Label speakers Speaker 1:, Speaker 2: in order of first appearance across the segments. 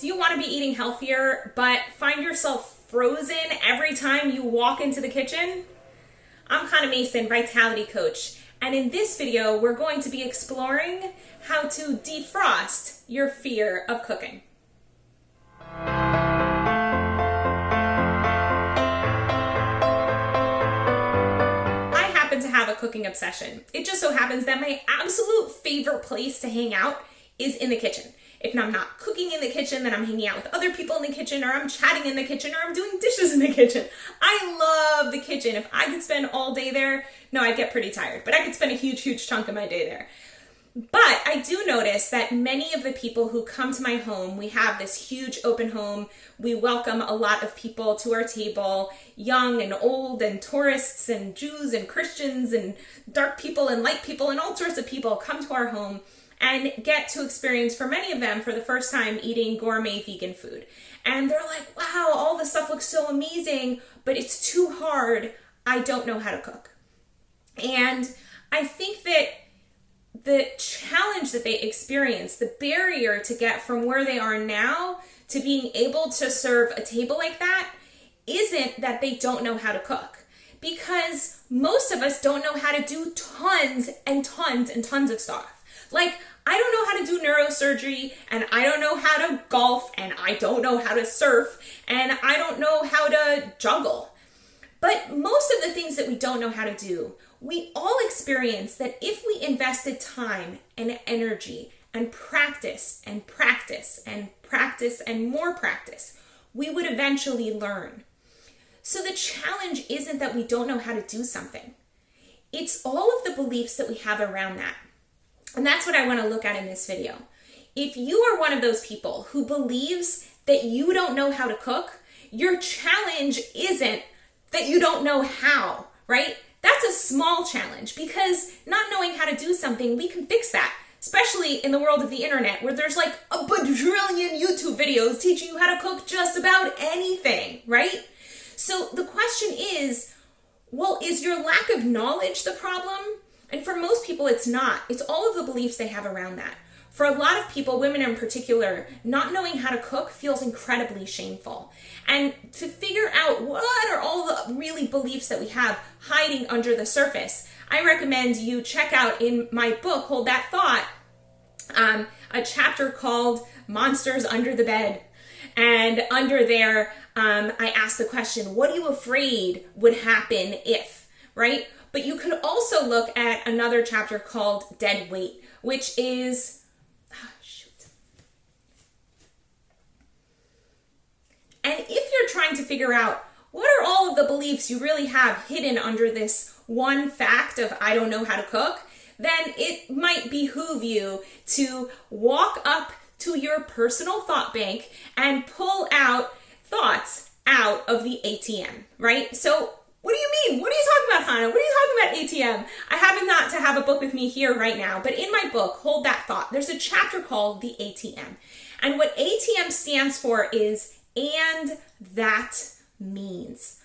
Speaker 1: Do you want to be eating healthier, but find yourself frozen every time you walk into the kitchen? I'm Hannah Mason, Vitality Coach, and in this video, we're going to be exploring how to defrost your fear of cooking. I happen to have a cooking obsession. It just so happens that my absolute favorite place to hang out is in the kitchen. If I'm not cooking in the kitchen, then I'm hanging out with other people in the kitchen, or I'm chatting in the kitchen, or I'm doing dishes in the kitchen. I love the kitchen. If I could spend all day there, no, I'd get pretty tired, but I could spend a huge chunk of my day there. But I do notice that many of the people who come to my home, we have this huge open home. We welcome a lot of people to our table, young and old and tourists and Jews and Christians and dark people and light people and all sorts of people come to our home and get to experience, for many of them, for the first time, eating gourmet vegan food. And they're like, wow, all this stuff looks so amazing, but it's too hard. I don't know how to cook. And I think that the challenge that they experience, the barrier to get from where they are now to being able to serve a table like that, isn't that they don't know how to cook. Because most of us don't know how to do tons and tons and tons of stuff. Like, I don't know how to do neurosurgery, and I don't know how to golf, and I don't know how to surf, and I don't know how to juggle. But most of the things that we don't know how to do, we all experience that if we invested time and energy and practice and practice and practice and more practice, we would eventually learn. So the challenge isn't that we don't know how to do something. It's all of the beliefs that we have around that. And that's what I want to look at in this video. If you are one of those people who believes that you don't know how to cook, your challenge isn't that you don't know how, right? That's a small challenge, because not knowing how to do something, we can fix that, especially in the world of the internet, where there's like a bajillion YouTube videos teaching you how to cook just about anything, right? So the question is, well, is your lack of knowledge the problem? And for most people, it's not. It's all of the beliefs they have around that. For a lot of people, women in particular, not knowing how to cook feels incredibly shameful. And to figure out what are all the really beliefs that we have hiding under the surface, I recommend you check out in my book, Hold That Thought, a chapter called Monsters Under the Bed. And under there, I ask the question, what are you afraid would happen if, right? But you could also look at another chapter called Dead Weight, which is, And if you're trying to figure out what are all of the beliefs you really have hidden under this one fact of I don't know how to cook, then it might behoove you to walk up to your personal thought bank and pull out thoughts out of the ATM, right? So what do you mean? What are you talking about, Hannah? What are you talking about, ATM? I happen not to have a book with me here right now, but in my book, Hold That Thought, there's a chapter called the ATM. And what ATM stands for is and that means.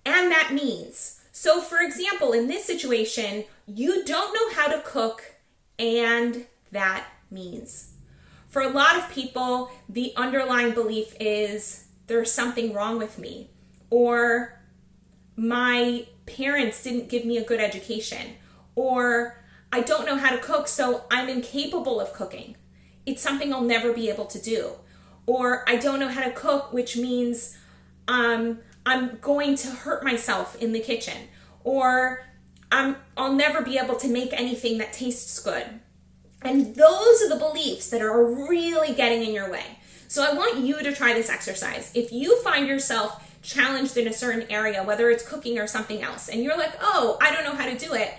Speaker 1: And that means. So for example, in this situation, you don't know how to cook, and that means. For a lot of people, the underlying belief is there's something wrong with me, or my parents didn't give me a good education, or I don't know how to cook, so I'm incapable of cooking. It's something I'll never be able to do. Or I don't know how to cook, which means I'm going to hurt myself in the kitchen. Or I'll never be able to make anything that tastes good. And those are the beliefs that are really getting in your way. So I want you to try this exercise. If you find yourself challenged in a certain area, whether it's cooking or something else, and you're like, oh, I don't know how to do it,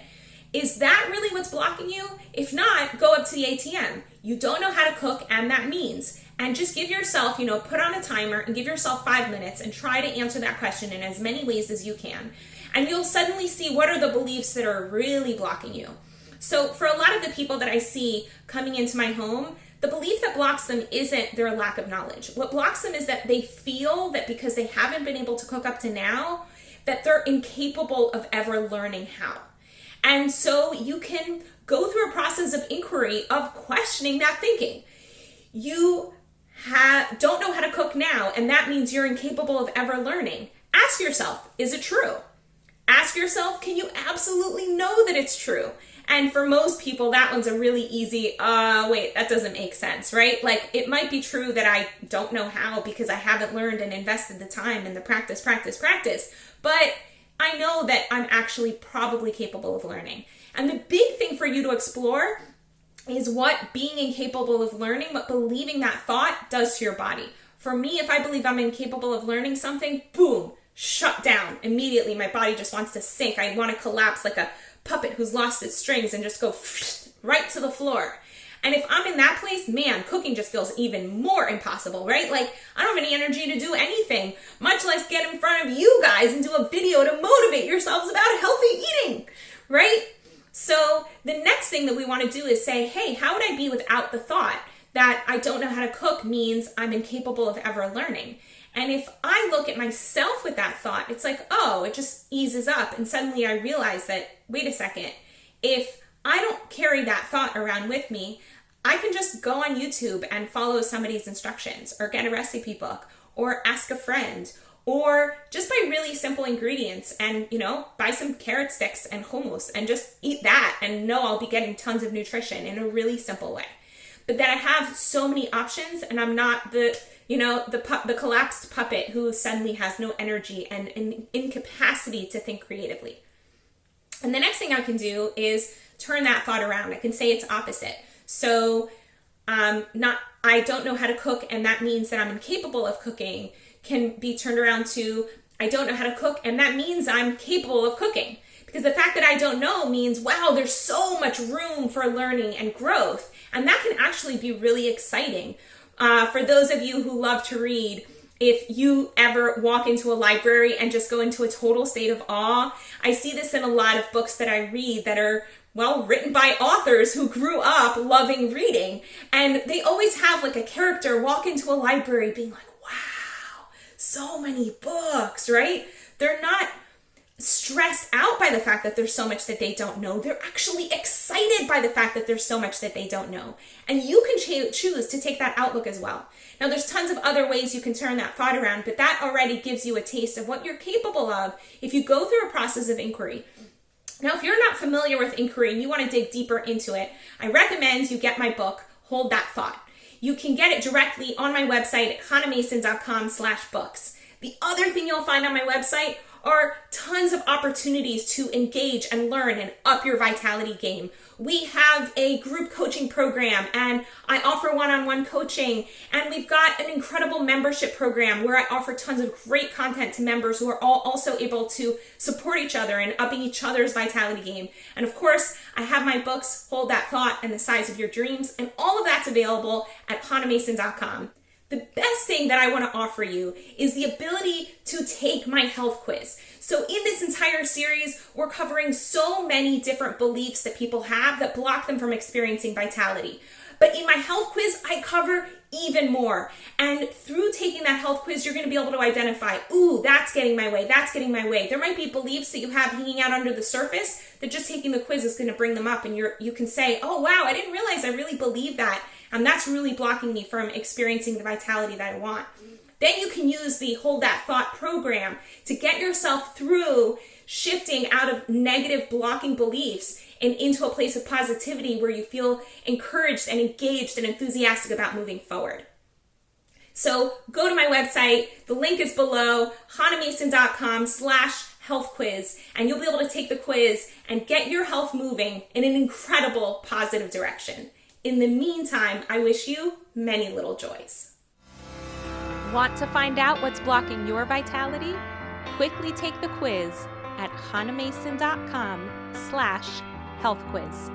Speaker 1: is that really what's blocking you? If not, go up to the ATM. You don't know how to cook, and that means. And just give yourself, put on a timer and give yourself 5 minutes and try to answer that question in as many ways as you can. And you'll suddenly see what are the beliefs that are really blocking you. So for a lot of the people that I see coming into my home, the belief that blocks them isn't their lack of knowledge. What blocks them is that they feel that because they haven't been able to cook up to now, that they're incapable of ever learning how. And so you can go through a process of inquiry, of questioning that thinking. You don't know how to cook now, and that means you're incapable of ever learning. Ask yourself, is it true? Ask yourself, can you absolutely know that it's true? And for most people, that one's a really easy, wait, that doesn't make sense, right? Like, it might be true that I don't know how because I haven't learned and invested the time and the practice, but I know that I'm actually probably capable of learning. And the big thing for you to explore is what being incapable of learning, what believing that thought does to your body. For me, if I believe I'm incapable of learning something, boom, shut down. Immediately, my body just wants to sink. I want to collapse like a puppet who's lost its strings and just go right to the floor. And if I'm in that place, man, cooking just feels even more impossible, right? Like, I don't have any energy to do anything, much less get in front of you guys and do a video to motivate yourselves about healthy eating, right? So the next thing that we want to do is say, hey, how would I be without the thought that I don't know how to cook means I'm incapable of ever learning? And if I look at myself with that thought, it's like, oh, it just eases up. And suddenly I realize that, wait a second, if I don't carry that thought around with me, I can just go on YouTube and follow somebody's instructions or get a recipe book or ask a friend or just buy really simple ingredients and, buy some carrot sticks and hummus and just eat that and know I'll be getting tons of nutrition in a really simple way. But then I have so many options and I'm not the collapsed puppet who suddenly has no energy and an incapacity to think creatively. And the next thing I can do is turn that thought around. I can say it's opposite. So I don't know how to cook and that means that I'm incapable of cooking can be turned around to I don't know how to cook and that means I'm capable of cooking. Because the fact that I don't know means, wow, there's so much room for learning and growth. And that can actually be really exciting. For those of you who love to read, if you ever walk into a library and just go into a total state of awe, I see this in a lot of books that I read that are, well, written by authors who grew up loving reading. And they always have like a character walk into a library being like, wow, so many books, right? They're not stressed out by the fact that there's so much that they don't know. They're actually excited by the fact that there's so much that they don't know. And you can choose to take that outlook as well. Now, there's tons of other ways you can turn that thought around, but that already gives you a taste of what you're capable of if you go through a process of inquiry. Now, if you're not familiar with inquiry and you want to dig deeper into it, I recommend you get my book, Hold That Thought. You can get it directly on my website at hannahmason.com/books. The other thing you'll find on my website are tons of opportunities to engage and learn and up your vitality game. We have a group coaching program and I offer one-on-one coaching, and we've got an incredible membership program where I offer tons of great content to members who are all also able to support each other and upping each other's vitality game. And of course, I have my books, Hold That Thought and The Size of Your Dreams, and all of that's available at hannahmason.com. The best thing that I want to offer you is the ability to take my health quiz. So in this entire series, we're covering so many different beliefs that people have that block them from experiencing vitality. But in my health quiz, I cover even more. And through taking that health quiz, you're going to be able to identify, ooh, that's getting my way, that's getting my way. There might be beliefs that you have hanging out under the surface that just taking the quiz is going to bring them up. And you can say, oh, wow, I didn't realize I really believe that. And that's really blocking me from experiencing the vitality that I want. Then you can use the Hold That Thought program to get yourself through shifting out of negative blocking beliefs and into a place of positivity where you feel encouraged and engaged and enthusiastic about moving forward. So go to my website. The link is below, hannahmason.com/health quiz, and you'll be able to take the quiz and get your health moving in an incredible positive direction. In the meantime, I wish you many little joys.
Speaker 2: Want to find out what's blocking your vitality? Quickly take the quiz at hannahmason.com/health quiz.